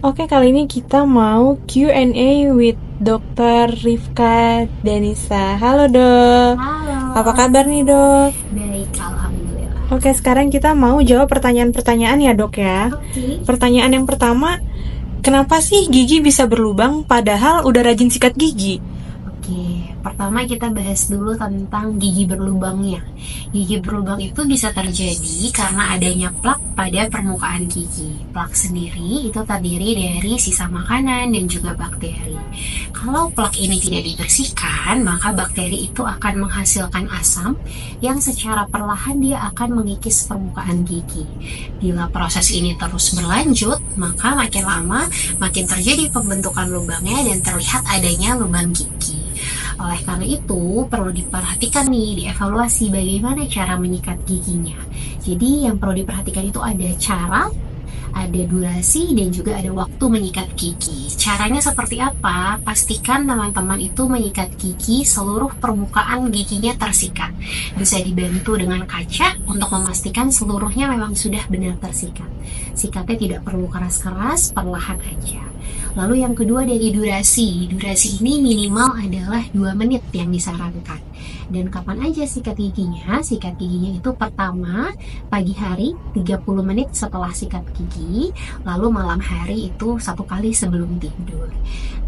Oke, kali ini kita mau Q&A with Dr. Rifka Danisa. Halo dok. Halo. Apa kabar nih dok? Baik, alhamdulillah. Oke, sekarang kita mau jawab pertanyaan-pertanyaan ya dok ya. Oke. Pertanyaan yang pertama, kenapa sih gigi bisa berlubang padahal udah rajin sikat gigi? Oke, pertama kita bahas dulu tentang gigi berlubangnya. Gigi berlubang itu bisa terjadi karena adanya plak pada permukaan gigi. Plak sendiri itu terdiri dari sisa makanan dan juga bakteri. Kalau plak ini tidak dibersihkan, maka bakteri itu akan menghasilkan asam yang secara perlahan dia akan mengikis permukaan gigi. Bila proses ini terus berlanjut, maka makin lama makin terjadi pembentukan lubangnya dan terlihat adanya lubang gigi. Oleh karena itu, perlu diperhatikan nih, dievaluasi bagaimana cara menyikat giginya. Jadi yang perlu diperhatikan itu ada cara, ada durasi, dan juga ada waktu menyikat gigi. Caranya seperti apa? Pastikan teman-teman itu menyikat gigi seluruh permukaan giginya tersikat. Bisa dibantu dengan kaca untuk memastikan seluruhnya memang sudah benar tersikat. Sikatnya tidak perlu keras-keras, perlahan aja. Lalu yang kedua dari durasi. Durasi ini minimal adalah 2 menit yang disarankan. Dan kapan aja sikat giginya? Sikat giginya itu pertama pagi hari 30 menit setelah sikat gigi, lalu malam hari itu 1 kali sebelum tidur.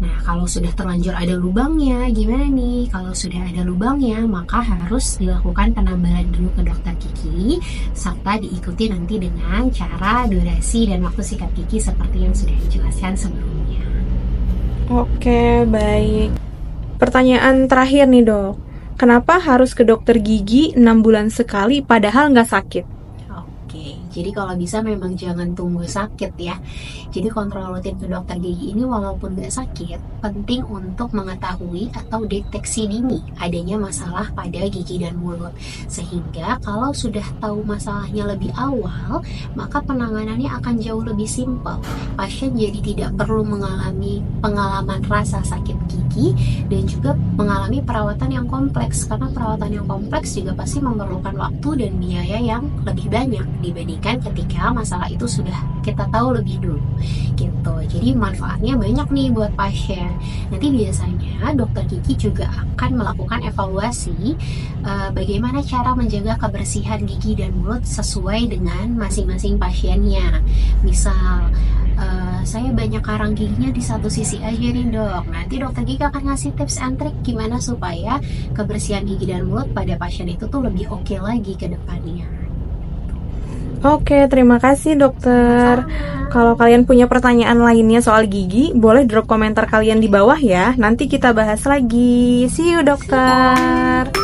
Nah, kalau sudah terlanjur ada lubangnya, gimana nih? Kalau sudah ada lubangnya, maka harus dilakukan penambalan dulu ke dokter gigi, serta diikuti nanti dengan cara, durasi, dan waktu sikat gigi seperti yang sudah dijelaskan sebelumnya. Oke, baik. Pertanyaan terakhir nih dok, kenapa harus ke dokter gigi 6 bulan sekali padahal nggak sakit? Oke, jadi kalau bisa memang jangan tunggu sakit ya. Jadi kontrol rutin ke dokter gigi ini walaupun gak sakit, penting untuk mengetahui atau deteksi dini adanya masalah pada gigi dan mulut. Sehingga kalau sudah tahu masalahnya lebih awal, maka penanganannya akan jauh lebih simpel. Pasien jadi tidak perlu mengalami pengalaman rasa sakit gigi dan juga mengalami perawatan yang kompleks, karena perawatan yang kompleks juga pasti memerlukan waktu dan biaya yang lebih banyak dibandingkan ketika masalah itu sudah kita tahu lebih dulu gitu. Jadi manfaatnya banyak nih buat pasien. Nanti biasanya dokter gigi juga akan melakukan evaluasi bagaimana cara menjaga kebersihan gigi dan mulut sesuai dengan masing-masing pasiennya. Misal saya banyak karang giginya di satu sisi aja nih dok. Nanti dokter gigi akan ngasih tips and trick gimana supaya kebersihan gigi dan mulut pada pasien itu tuh lebih oke lagi ke depannya. Oke, terima kasih dokter. Kalau kalian punya pertanyaan lainnya soal gigi, boleh drop komentar kalian di bawah ya. Nanti kita bahas lagi. See you dokter.